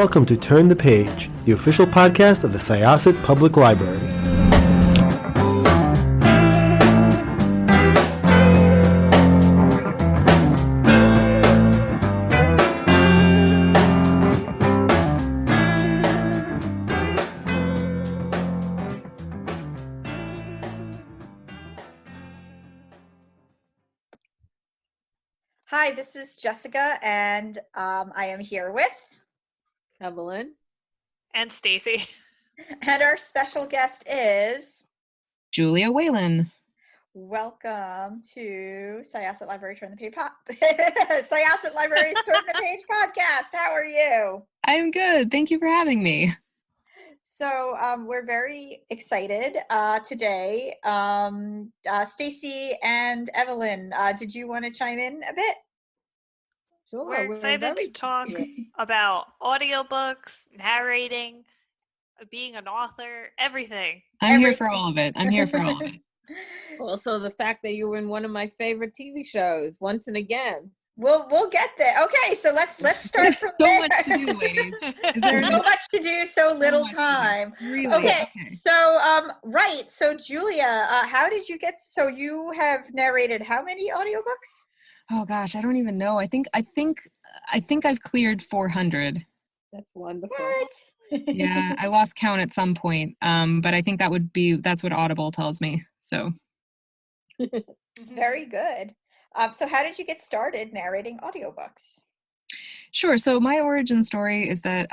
Welcome to Turn the Page, the official podcast of the Syosset Public Library. Hi, this is Jessica, and I am here with Evelyn and Stacy. And our special guest is Julia Whelan. Welcome to Syosset Library Turn the Page Syosset Library's Turn the Page podcast. How are you? I'm good. Thank you for having me. So we're very excited today. Stacy and Evelyn, did you want to chime in a bit? Sure, We're excited to talk about audiobooks, narrating, being an author, everything. I'm here for all of it. Also, the fact that you were in one of my favorite TV shows, Once and Again. We'll get there. Okay, so let's start from so there. much to do, ladies. There's so much to do, so little time. Really? Okay. So right. So Julia, how did you get? So you have narrated how many audiobooks? Oh gosh, I don't even know. I think I've cleared 400. That's wonderful. What? Yeah, I lost count at some point. But I think that's what Audible tells me. So. Very good. So how did you get started narrating audiobooks? Sure. So my origin story is that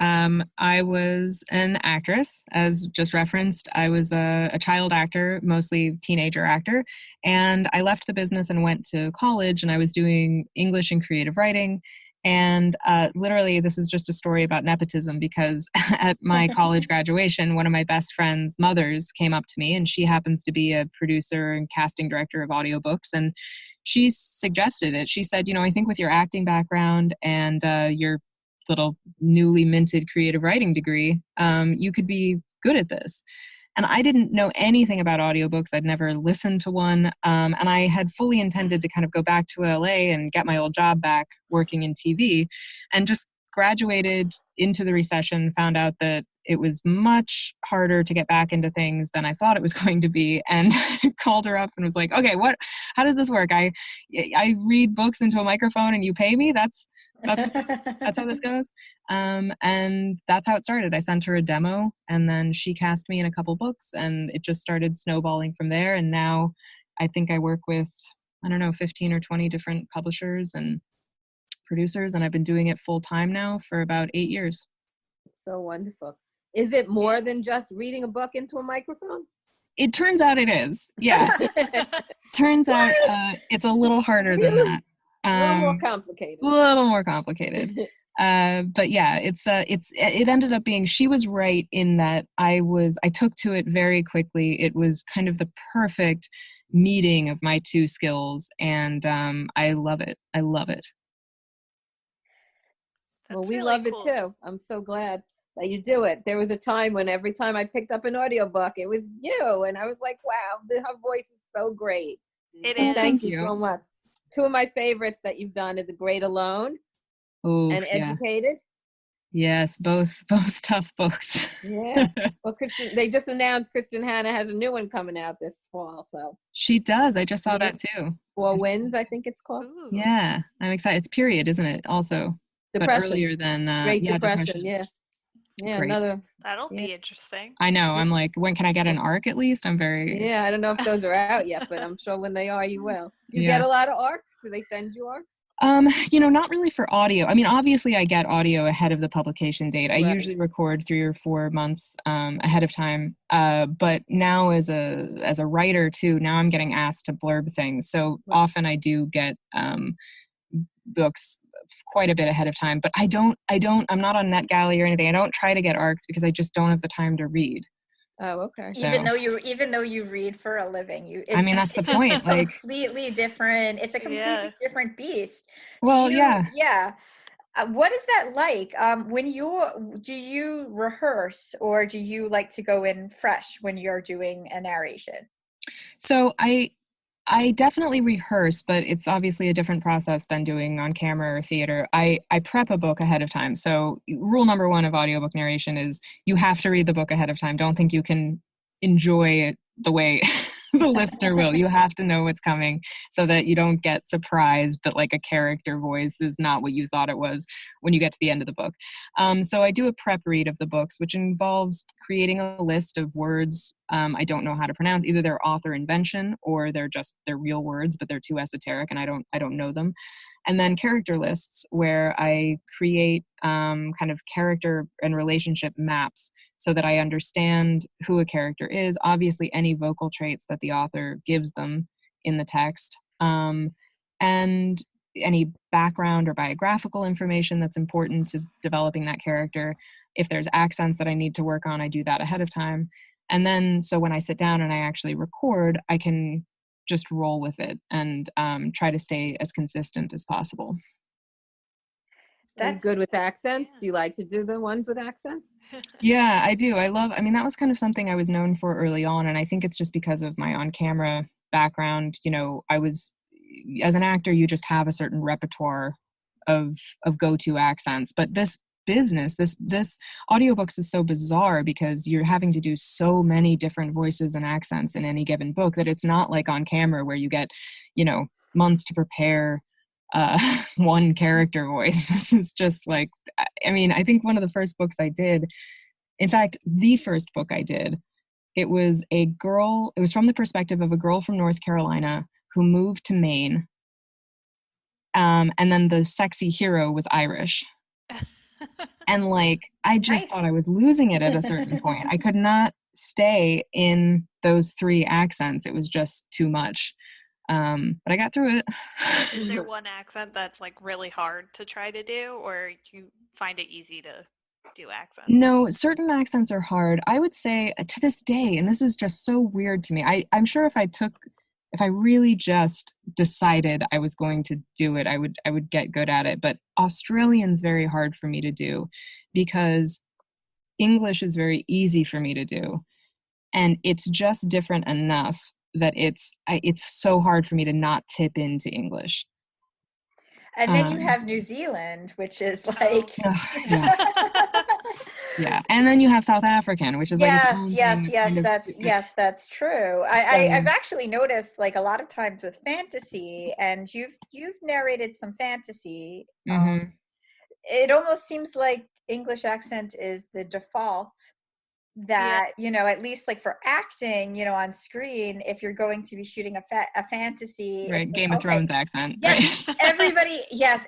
I was an actress, as just referenced. I was a child actor, mostly teenager actor, and I left the business and went to college, and I was doing English and creative writing. And literally, this is just a story about nepotism, because at my college graduation, one of my best friend's mothers came up to me, and she happens to be a producer and casting director of audiobooks. And she suggested it. She said, I think with your acting background and your little newly minted creative writing degree, you could be good at this. And I didn't know anything about audiobooks. I'd never listened to one. And I had fully intended to kind of go back to LA and get my old job back working in TV, and just graduated into the recession, found out that it was much harder to get back into things than I thought it was going to be, and called her up and was like, okay, how does this work? I read books into a microphone and you pay me? That's how this goes. And that's how it started. I sent her a demo, and then she cast me in a couple books, and it just started snowballing from there. And now I think I work with, 15 or 20 different publishers and producers, and I've been doing it full time now for about 8 years. So wonderful. Is it more than just reading a book into a microphone? It turns out it is. Yeah. Turns out it's a little harder than that. A little more complicated. But yeah, it ended up being, she was right in that I took to it very quickly. It was kind of the perfect meeting of my two skills, and I love it. Well, we love it too. I'm so glad that you do it. There was a time when every time I picked up an audiobook, it was you, and I was like, wow, her voice is so great. It is. Thank you so much. Two of my favorites that you've done are The Great Alone and Educated. Yes, both tough books. Yeah. Well, they just announced Kristen Hanna has a new one coming out this fall. So she does. I just saw that too. Four Winds, I think it's called. Ooh. Yeah, I'm excited. It's period, isn't it? Also, Depression. But earlier than Great Depression. Yeah. Yeah, Great. That'll be interesting. I know. I'm like, when can I get an ARC at least? I'm very... Yeah, I don't know if those are out yet, but I'm sure when they are, you will. Do you get a lot of ARCs? Do they send you ARCs? Not really for audio. I mean, obviously I get audio ahead of the publication date. I usually record 3 or 4 months ahead of time. But now as a writer too, now I'm getting asked to blurb things. So often I do get books quite a bit ahead of time, but I'm not on NetGalley or anything. I don't try to get ARCs because I just don't have the time to read. Oh, okay. Even though you read for a living, that's the point. Like, completely different. It's a completely different beast. Well, yeah. What is that like? Do you rehearse, or do you like to go in fresh when you're doing a narration? So I definitely rehearse, but it's obviously a different process than doing on camera or theater. I prep a book ahead of time. So rule number one of audiobook narration is you have to read the book ahead of time. Don't think you can enjoy it the way the listener will. You have to know what's coming so that you don't get surprised that like a character voice is not what you thought it was when you get to the end of the book. So I do a prep read of the books, which involves creating a list of words I don't know how to pronounce. Either they're author invention or they're real words, but they're too esoteric and I don't know them. And then character lists where I create kind of character and relationship maps so that I understand who a character is, obviously any vocal traits that the author gives them in the text, and any background or biographical information that's important to developing that character. If there's accents that I need to work on, I do that ahead of time. And then, so when I sit down and I actually record, I can just roll with it and try to stay as consistent as possible. Are you good with accents? Do you like to do the ones with accents? Yeah, I do. That was kind of something I was known for early on. And I think it's just because of my on-camera background. You know, as an actor, you just have a certain repertoire of go-to accents. But this business, this audiobooks is so bizarre because you're having to do so many different voices and accents in any given book that it's not like on camera where you get, months to prepare one character voice. This is just like, I think one of the first books I did, in fact, the first book I did, it was from the perspective of a girl from North Carolina who moved to Maine. And then the sexy hero was Irish. And I just thought I was losing it at a certain point. I could not stay in those three accents. It was just too much. But I got through it. Is there one accent that's really hard to try to do, or you find it easy to do accents? No, certain accents are hard. I would say to this day, and this is just so weird to me, I'm sure if I really just decided I was going to do it, I would get good at it. But Australian's very hard for me to do because English is very easy for me to do. And it's just different enough that it's so hard for me to not tip into English. And then you have New Zealand, which is yeah. And then you have South African, which is that's true. I've actually noticed a lot of times with fantasy, and you've narrated some fantasy. Mm-hmm. It almost seems like English accent is the default. That at least for acting, on screen, if you're going to be shooting a fantasy, right, Game of Thrones accent. Yes, right?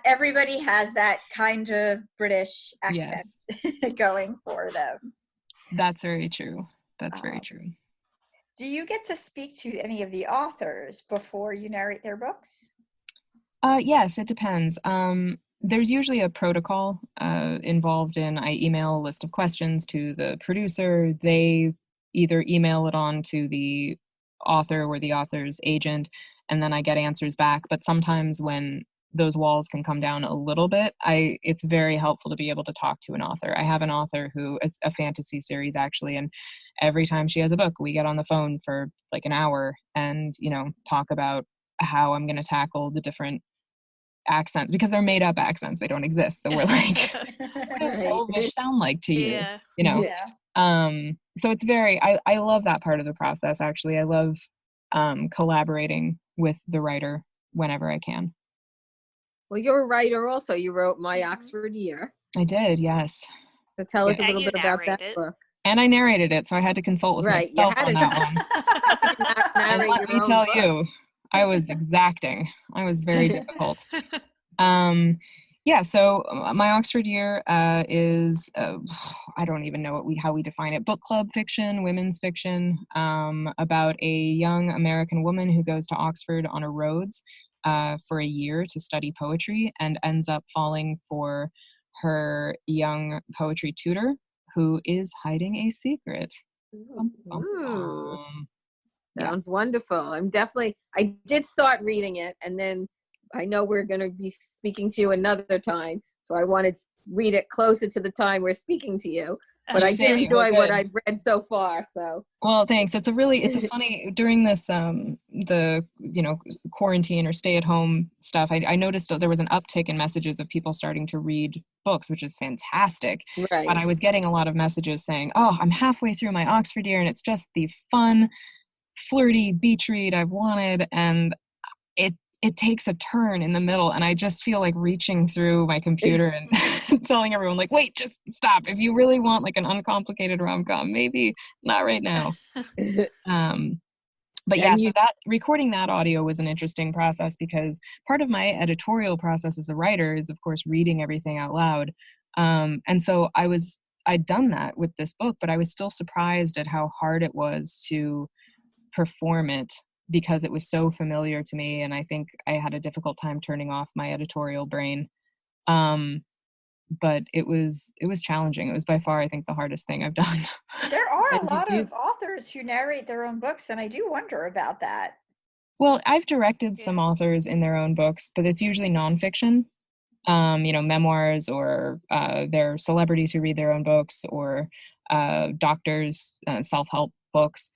everybody has that kind of British accent going for them. That's very true. That's very true. Do you get to speak to any of the authors before you narrate their books? Yes, it depends. There's usually a protocol involved in, I email a list of questions to the producer. They either email it on to the author or the author's agent, and then I get answers back. But sometimes when those walls can come down a little bit, it's very helpful to be able to talk to an author. I have an author who is a fantasy series actually, and every time she has a book, we get on the phone for an hour and, talk about how I'm going to tackle the different accents, because they're made up accents, they don't exist. So we're what does Elvish sound like to you? So it's very, I love that part of the process. Actually, I love collaborating with the writer whenever I can. Well, you're a writer also. You wrote My Oxford Year. I did, yes. So tell us a little bit about that book. And I narrated it, so I had to consult with myself on that one. And let me tell you, I was exacting. I was very difficult. So My Oxford Year is, I don't even know how we define it, book club fiction, women's fiction, about a young American woman who goes to Oxford on a Rhodes for a year to study poetry and ends up falling for her young poetry tutor who is hiding a secret. Sounds wonderful. I did start reading it, and then I know we're going to be speaking to you another time, so I wanted to read it closer to the time we're speaking to you. but I You're did saying you enjoy look what good. I've read so far. So Well, thanks. It's a funny, during this, the, quarantine or stay at home stuff, I noticed that there was an uptick in messages of people starting to read books, which is fantastic. right. But I was getting a lot of messages saying, oh, I'm halfway through my Oxford year and it's just the fun, flirty beach read I've wanted. And it takes a turn in the middle, and I just feel like reaching through my computer and telling everyone, like, wait, just stop. If you really want like an uncomplicated rom-com, maybe not right now. But yeah, And so you, that recording that audio was an interesting process, because part of my editorial process as a writer is, of course, reading everything out loud. And so I'd done that with this book, but I was still surprised at how hard it was to perform it, because it was so familiar to me, and I think I had a difficult time turning off my editorial brain. But it was challenging. It was by far, I think, the hardest thing I've done. There are a and lot of authors who narrate their own books, and I do wonder about that. Well, I've directed Yeah. some authors in their own books, but it's usually nonfiction, memoirs, or they're celebrities who read their own books, or doctors, self-help books.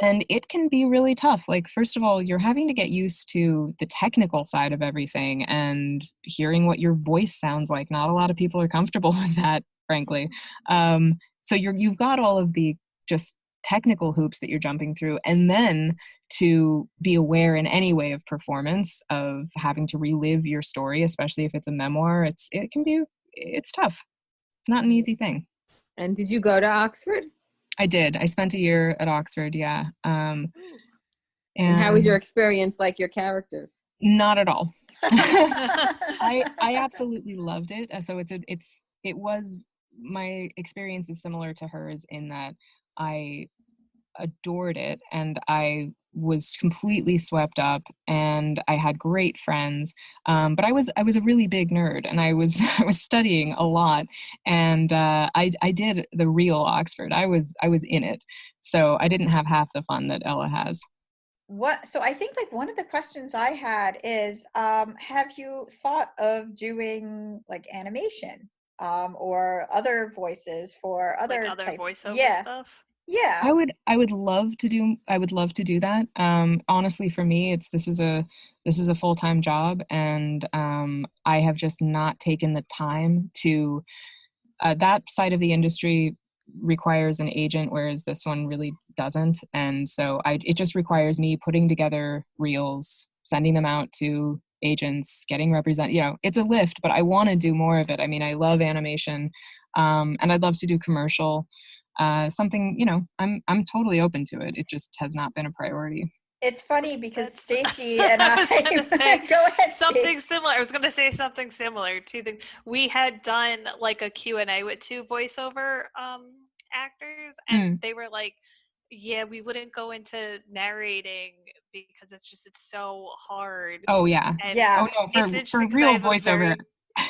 And it can be really tough. Like, first of all, you're having to get used to the technical side of everything and hearing what your voice sounds like. Not a lot of people are comfortable with that, frankly. So you've got all of the just technical hoops that you're jumping through, and then to be aware in any way of performance, of having to relive your story, especially if it's a memoir. It's tough. It's not an easy thing. and did you go to Oxford? I did. I spent a year at Oxford, yeah. And how was your experience, like your characters? Not at all. I absolutely loved it. So it was, my experience is similar to hers in that I adored it, and I was completely swept up, and I had great friends. But I was a really big nerd, and I was studying a lot, and I did the real Oxford. I was in it, so I didn't have half the fun that Ella has. So I think like one of the questions I had is, have you thought of doing like animation, or other voices for other like other types? voiceover stuff? Yeah. I would love to do that. Honestly, for me, this is a full-time job, and I have just not taken the time to. That side of the industry requires an agent, whereas this one really doesn't. And so it just requires me putting together reels, sending them out to agents, getting represented. It's a lift, but I want to do more of it. I mean, I love animation, and I'd love to do commercial. Something, I'm totally open to it. It just has not been a priority. It's funny because That's- Stacy and I, was gonna say go ahead, something Stacy. similar. I was going to say something similar to things. We had done like a Q&A with two voiceover actors, and they were like, yeah, we wouldn't go into narrating because it's so hard. Oh yeah. And Yeah. Oh no, it's for interesting 'cause I real have a voiceover.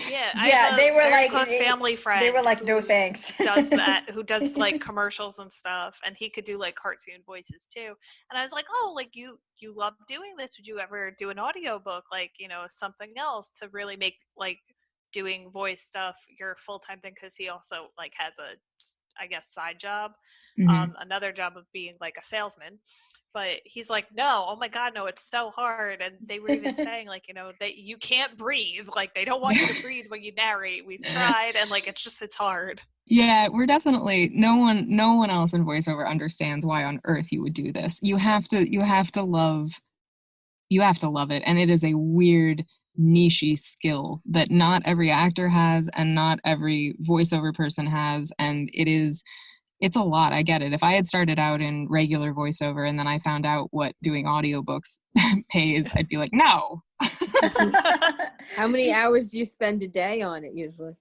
Yeah, they were very like, close family friend. They were like, no who thanks. does that, who does like commercials and stuff, and he could do like cartoon voices too. And I was like, oh, like you love doing this. Would you ever do an audiobook, like, something else to really make like doing voice stuff your full-time thing? Because he also like has a, I guess, side job, another job of being like a salesman. But he's like, no, oh my God, no, it's so hard. And they were even saying like, that you can't breathe. Like they don't want you to breathe when you narrate. We've tried, and like it's hard. Yeah, we're definitely, no one else in voiceover understands why on earth you would do this. You have to love it, and it is a weird niche-y skill that not every actor has and not every voiceover person has, and it's a lot. I get it. If I had started out in regular voiceover and then I found out what doing audiobooks pays, I'd be like, no. How many hours do you spend a day on it usually?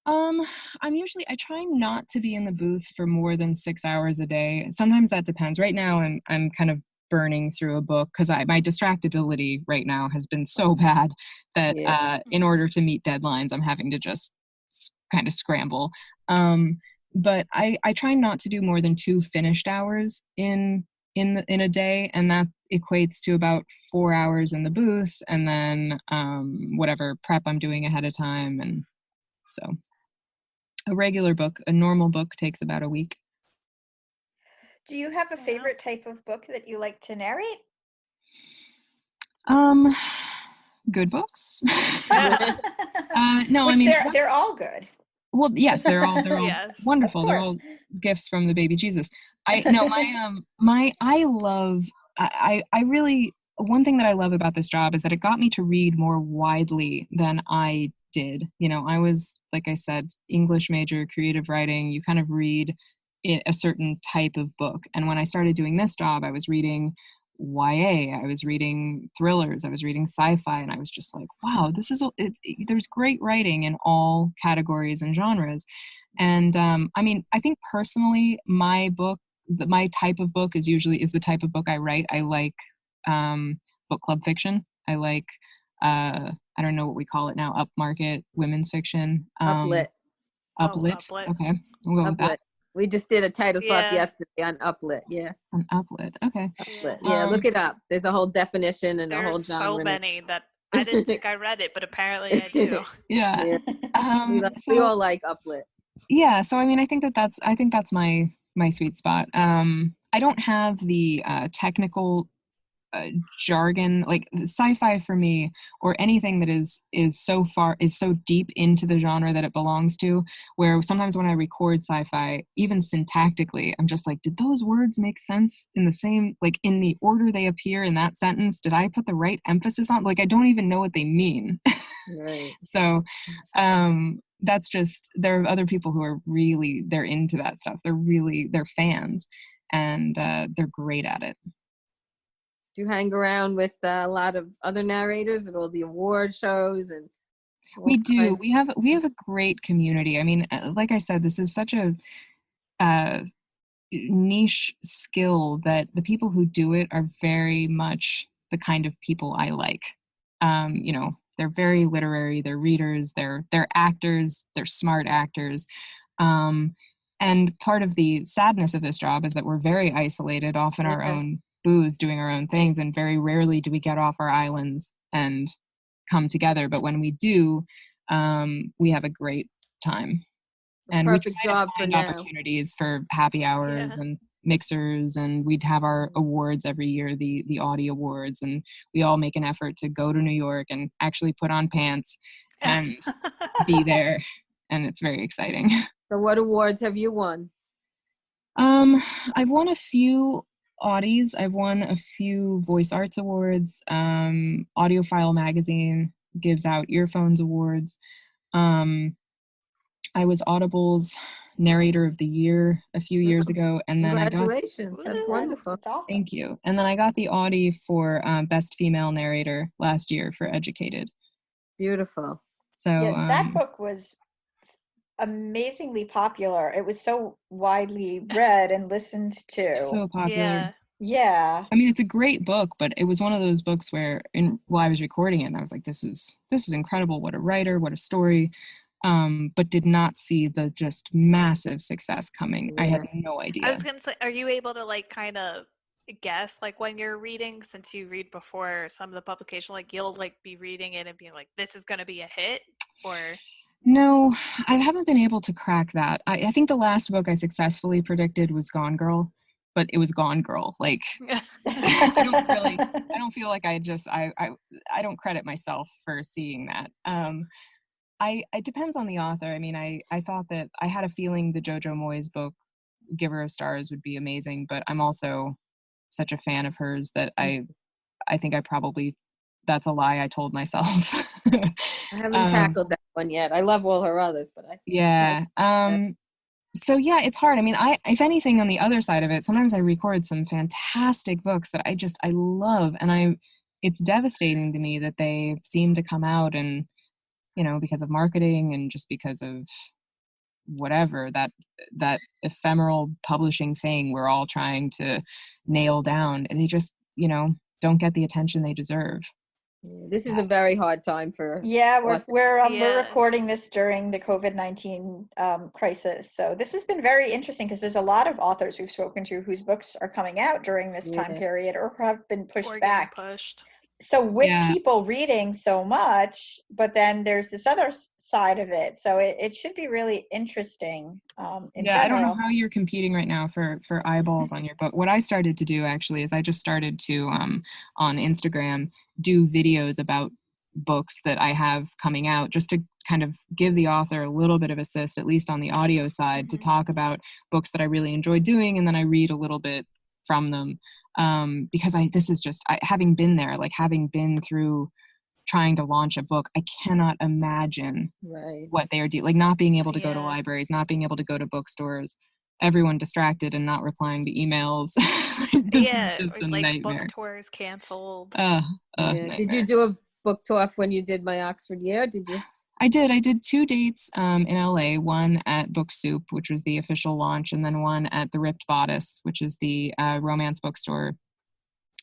I try not to be in the booth for more than 6 hours a day. Sometimes that depends. Right now I'm kind of burning through a book because my distractibility right now has been so bad that in order to meet deadlines, I'm having to just kind of scramble. But I try not to do more than 2 finished hours in a day, and that equates to about 4 hours in the booth, and then whatever prep I'm doing ahead of time. And so a regular book, a normal book, takes about a week. Do you have a favorite type of book that you like to narrate? Good books. No, I mean, they're all good. well, yes, they're all Yes. wonderful. They're all gifts from the baby Jesus. I really, one thing that I love about this job is that it got me to read more widely than I did. I was, like I said, English major, creative writing. You kind of read a certain type of book. And when I started doing this job, I was reading YA, I was reading thrillers, I was reading sci-fi, and I was just like, wow, there's great writing in all categories and genres. And I think personally, my type of book is the type of book I write. I like book club fiction. I like I don't know what we call it now, upmarket women's fiction. Uplit. Uplit. Okay, we'll go with that. We just did a title swap yesterday on Uplit. Yeah. On Uplit. Okay. Uplit. Yeah, look it up. There's a whole definition and a whole genre. There's so many that I didn't think I read it, but apparently I do. Yeah. We all like Uplit. Yeah. So I think that's my sweet spot. I don't have the technical jargon, like sci-fi for me, or anything that is so deep into the genre that it belongs to, where sometimes when I record sci-fi, even syntactically, I'm just like, did those words make sense in the same, like in the order they appear in that sentence? Did I put the right emphasis on? Like, I don't even know what they mean. Right. So that's just, there are other people who are really, they're into that stuff. They're fans, and they're great at it. Do you hang around with a lot of other narrators at all the award shows? And we do. We have a great community. I mean, like I said, this is such a niche skill that the people who do it are very much the kind of people I like. They're very literary. They're readers. They're actors. They're smart actors. And part of the sadness of this job is that we're very isolated, off in our own booths doing our own things, and very rarely do we get off our islands and come together. But when we do, we have a great time. And we try to find opportunities for happy hours and mixers, and we'd have our awards every year, the Audi Awards, and we all make an effort to go to New York and actually put on pants and be there, and it's very exciting. So what awards have you won? I've won a few Audis. I've won a few Voice Arts Awards. Audiophile Magazine gives out earphones awards. I was Audible's Narrator of the Year a few years ago, and then congratulations! That's wonderful. That's awesome. Thank you. And then I got the Audi for Best Female Narrator last year for Educated. Beautiful. So that book was amazingly popular. It was so widely read and listened to. So popular. Yeah. I mean, it's a great book, but it was one of those books where while I was recording it, and I was like, this is incredible. What a writer, what a story. But did not see the just massive success coming. I had no idea. I was going to say, are you able to like kind of guess like when you're reading, since you read before some of the publication, like you'll like be reading it and being like, this is going to be a hit? Or no, I haven't been able to crack that. I think the last book I successfully predicted was Gone Girl, but it was Gone Girl. Like, I don't feel like I don't credit myself for seeing that. It depends on the author. I mean, I thought that I had a feeling the Jojo Moyes book, Giver of Stars, would be amazing, but I'm also such a fan of hers that I think that's a lie I told myself. I haven't tackled that one yet. I love all her others, but so yeah, it's hard. I mean, if anything, on the other side of it, sometimes I record some fantastic books that I love, and it's devastating to me that they seem to come out and, because of marketing and just because of whatever, that ephemeral publishing thing we're all trying to nail down, and they just, don't get the attention they deserve. This is a very hard time for we're recording this during the COVID-19 crisis, so this has been very interesting because there's a lot of authors we've spoken to whose books are coming out during this time period or have been pushed back. so with Yeah. people reading so much, but then there's this other side of it. So it should be really interesting in Yeah, I don't know general. how you're competing right now for eyeballs on your book. What I started to do actually is I just started to on Instagram do videos about books that I have coming out, just to kind of give the author a little bit of assist, at least on the audio side, to talk about books that I really enjoy doing, and then I read a little bit from them, because this is just having been there, like having been through trying to launch a book. I cannot imagine what they are doing, like not being able to go to libraries, not being able to go to bookstores, everyone distracted and not replying to emails. This is just a like nightmare. book tours canceled. Did you do a book tour when you did My Oxford Year? Did you? I did 2 dates in LA, one at Book Soup, which was the official launch, and then one at the Ripped Bodice, which is the romance bookstore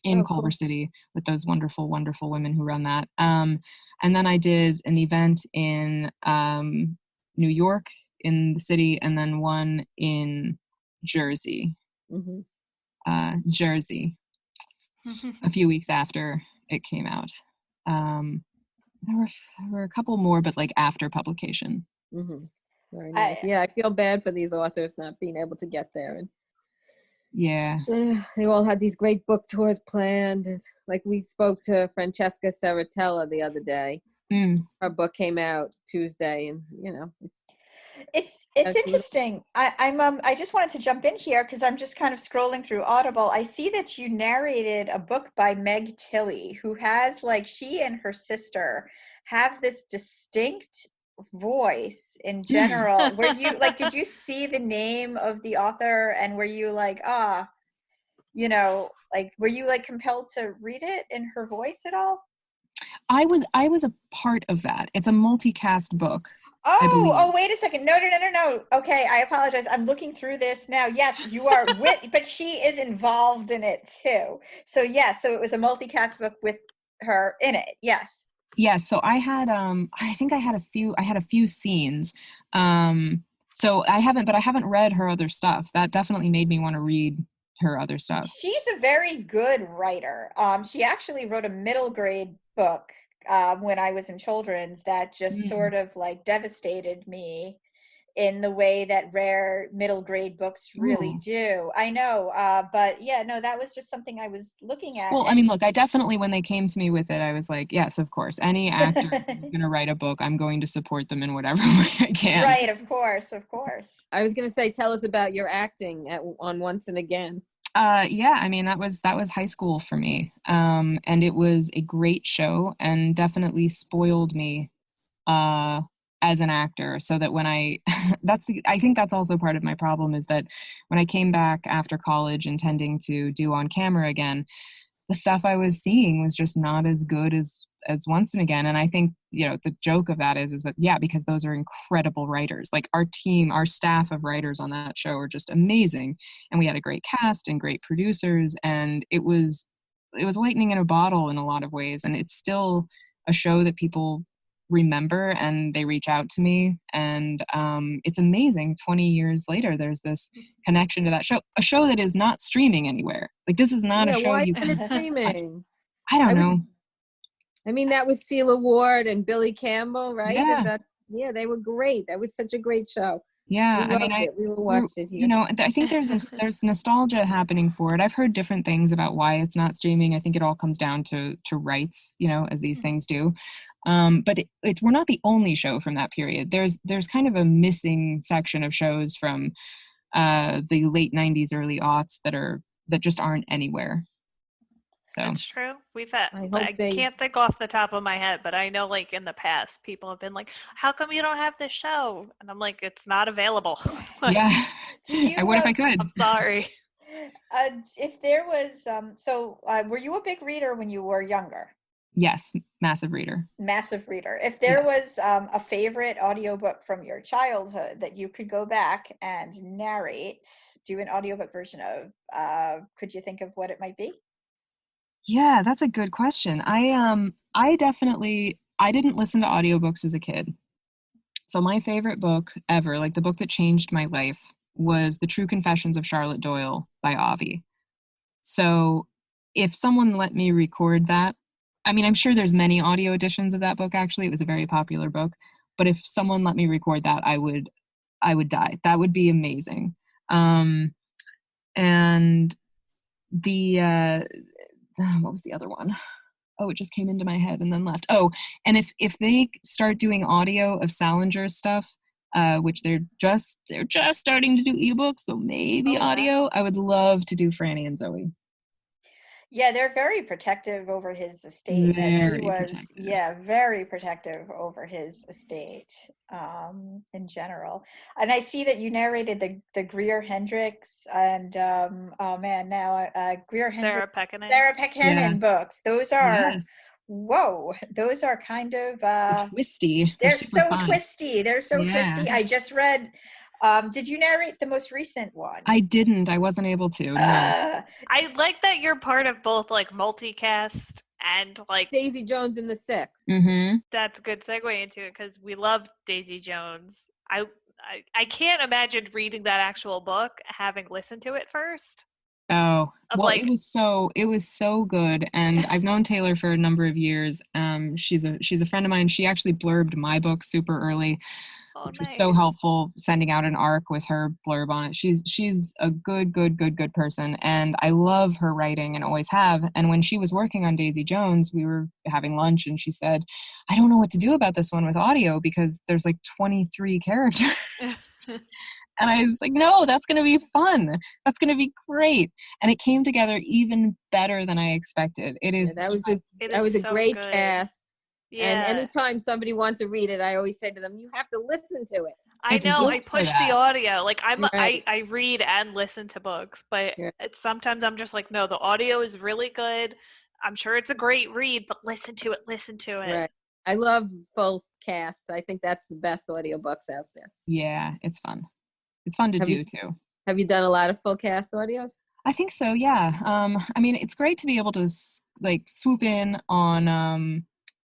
in Culver City, with those wonderful, wonderful women who run that. And then I did an event in New York in the city, and then one in Jersey, Jersey, a few weeks after it came out. There were a couple more, but like after publication. Very nice. I feel bad for these authors not being able to get there. And they all had these great book tours planned. And like we spoke to Francesca Saratella the other day. Her book came out Tuesday, and it's interesting. I just wanted to jump in here because I'm just kind of scrolling through Audible. I see that you narrated a book by Meg Tilly, who has, like, she and her sister have this distinct voice in general. Were you like, did you see the name of the author and were you like, like, were you like compelled to read it in her voice at all? I was a part of that. It's a multicast book. Oh, wait a second. No. Okay, I apologize. I'm looking through this now. Yes, you are but she is involved in it too. So yes, so it was a multicast book with her in it. Yes. Yes, so I had I think I had a few scenes. So I haven't read her other stuff. That definitely made me want to read her other stuff. She's a very good writer. She actually wrote a middle grade book when I was in children's that just sort of like devastated me in the way that rare middle grade books really do. I know, but yeah, no, that was just something I was looking at. Well, I mean, look, I definitely, when they came to me with it, I was like, yes, of course. Any actor who's going to write a book, I'm going to support them in whatever way I can. Right, of course. I was going to say, tell us about your acting on Once and Again. Yeah, I mean, that was high school for me. And it was a great show and definitely spoiled me as an actor, so that when I think that's also part of my problem, is that when I came back after college intending to do on camera again, the stuff I was seeing was just not as good as Once and Again. And I think, the joke of that is that, yeah, because those are incredible writers. Like our staff of writers on that show are just amazing. And we had a great cast and great producers, and it was lightning in a bottle in a lot of ways. And it's still a show that people remember and they reach out to me, and it's amazing. 20 years later, there's this connection to that show, a show that is not streaming anywhere. Like, this is not a show why isn't it streaming? I don't know. I mean, that was Celia Ward and Billy Campbell, right? Yeah. And they were great. That was such a great show. Yeah, we loved it. We watched it here. I think there's nostalgia happening for it. I've heard different things about why it's not streaming. I think it all comes down to rights, as these things do. But we're not the only show from that period. There's kind of a missing section of shows from the late 90s, early aughts that just aren't anywhere. So that's true. We've had, I can't think off the top of my head, but I know, like, in the past, people have been like, how come you don't have this show? And I'm like, it's not available. Like, yeah. I would if I could. I'm sorry. If there was, were you a big reader when you were younger? Yes, massive reader. Massive reader. If there was a favorite audiobook from your childhood that you could go back and narrate, do an audiobook version of, could you think of what it might be? Yeah, that's a good question. I didn't listen to audiobooks as a kid. So my favorite book ever, like the book that changed my life, was The True Confessions of Charlotte Doyle by Avi. So if someone let me record that I mean, I'm sure there's many audio editions of that book, actually. It was a very popular book. But if someone let me record that, I would die. That would be amazing. And the what was the other one? Oh, it just came into my head and then left. Oh, and if they start doing audio of Salinger's stuff, which they're just starting to do ebooks, so maybe audio. I would love to do Franny and Zoe. Yeah, they're very protective over his estate. As he Very was, protective. yeah, very protective over his estate in general. And I see that you narrated the Greer Hendricks and oh man, now Greer Sarah Hendricks, Pekkanen. Sarah Pekkanen books. Those are Yes. whoa. Those are kind of Twisty. they're super so fun. twisty. They're so Yeah. twisty. I just read. Did you narrate the most recent one? I didn't. I wasn't able to. No. I like that you're part of both like multicast and like Daisy Jones and the Six. Mm-hmm. that's a good segue into it because we love Daisy Jones. I can't imagine reading that actual book having listened to it first. Oh, well, like- it was so good, and I've known Taylor for a number of years. She's a friend of mine. She actually blurbed my book super early, which was so helpful, sending out an arc with her blurb on it. She's a good person, and I love her writing and always have. And when she was working on Daisy Jones, we were having lunch, and she said, "I don't know what to do about this one with audio because there's like 23 characters." And I was like, no, that's going to be fun. That's going to be great. And it came together even better than I expected. It is. Yeah, that was a so great good. cast. Yeah. And anytime somebody wants to read it, I always say to them, you have to listen to it. I It's know. I built for push that. the audio. Like Right. I read and listen to books, but Yeah. sometimes I'm just like, no, the audio is really good. I'm sure it's a great read, but listen to it. Right. I love both casts. I think that's the best audiobooks out there. Yeah, it's fun. It's fun to do too. Have you done a lot of full cast audios? I think so. Yeah. I mean, it's great to be able to like swoop in on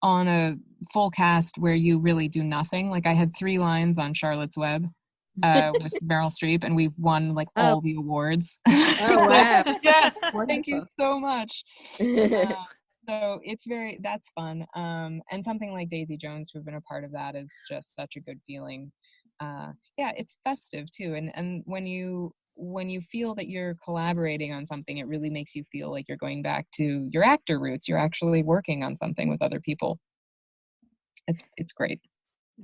a full cast where you really do nothing. Like I had 3 lines on Charlotte's Web with Meryl Streep, and we won like all the awards. Oh, wow. Yes. Wonderful. Thank you so much. So that's fun. And something like Daisy Jones, who've been a part of that, is just such a good feeling. Yeah, it's festive too. And when you feel that you're collaborating on something, it really makes you feel like you're going back to your actor roots. You're actually working on something with other people. It's great.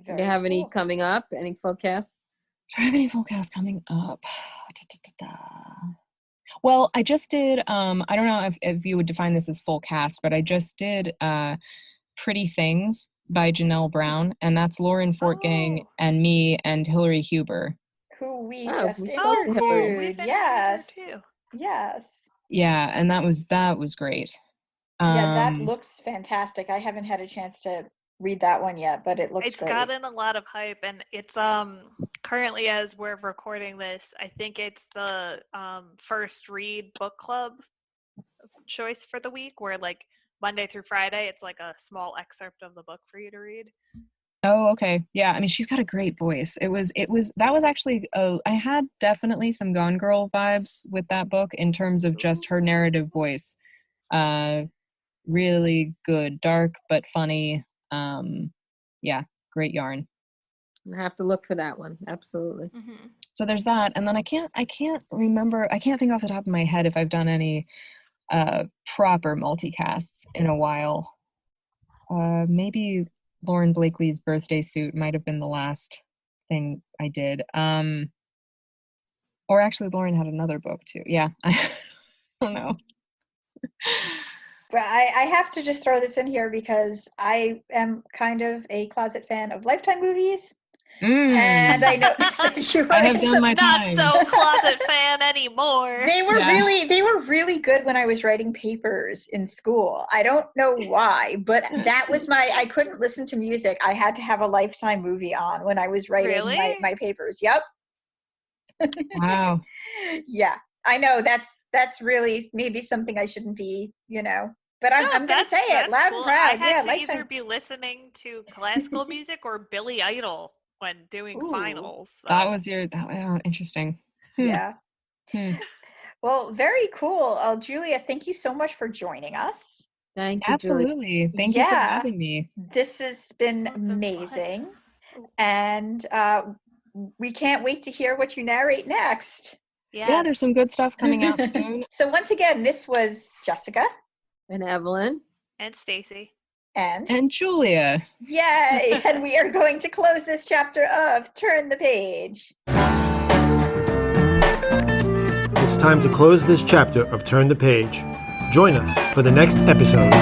Do you have any coming up? Any full casts? Do I have any full cast coming up? Well, I just did, I don't know if you would define this as full cast, but I just did Pretty Things by Janelle Brown, and that's Lauren Fortgang and me and Hillary Huber. Who we Oh, just we interviewed. cool. Yes. Too. Yes. Yeah, and that was great. Yeah, that looks fantastic. I haven't had a chance to read that one yet, but it looks It's great. gotten a lot of hype, and it's currently, as we're recording this, I think it's the first read book club choice for the week, where like Monday through Friday it's like a small excerpt of the book for you to read. Oh, okay. Yeah, I mean, she's got a great voice. That was actually I had definitely some Gone Girl vibes with that book in terms of just her narrative voice. Really good, dark but funny. Yeah, great yarn. I have to look for that one. Absolutely. Mm-hmm. So there's that, and then I can't remember. I can't think off the top of my head if I've done any proper multicasts in a while. Maybe Lauren Blakely's Birthday Suit might have been the last thing I did. Or actually, Lauren had another book too. Yeah, I don't know. But I have to just throw this in here because I am kind of a closet fan of Lifetime movies. And I know that you I have done my not time. so closet fan anymore. They were really good when I was writing papers in school. I don't know why, but that was I couldn't listen to music. I had to have a Lifetime movie on when I was writing my papers. Yep. Wow. Yeah. I know that's really maybe something I shouldn't be, but I'm going to say it loud and proud. I had to Lifetime. either be listening to classical music or Billy Idol when doing finals. So. That was interesting. Yeah. Well, very cool. Julia, thank you so much for joining us. Thank you, Absolutely. Thank you for having me. This has been This has been fun. amazing. And we can't wait to hear what you narrate next. Yeah, there's some good stuff coming out soon. So once again, this was Jessica. And Evelyn. And Stacy. And Julia. Yay! And we are going to close this chapter of Turn the Page. It's time to close this chapter of Turn the Page. Join us for the next episode.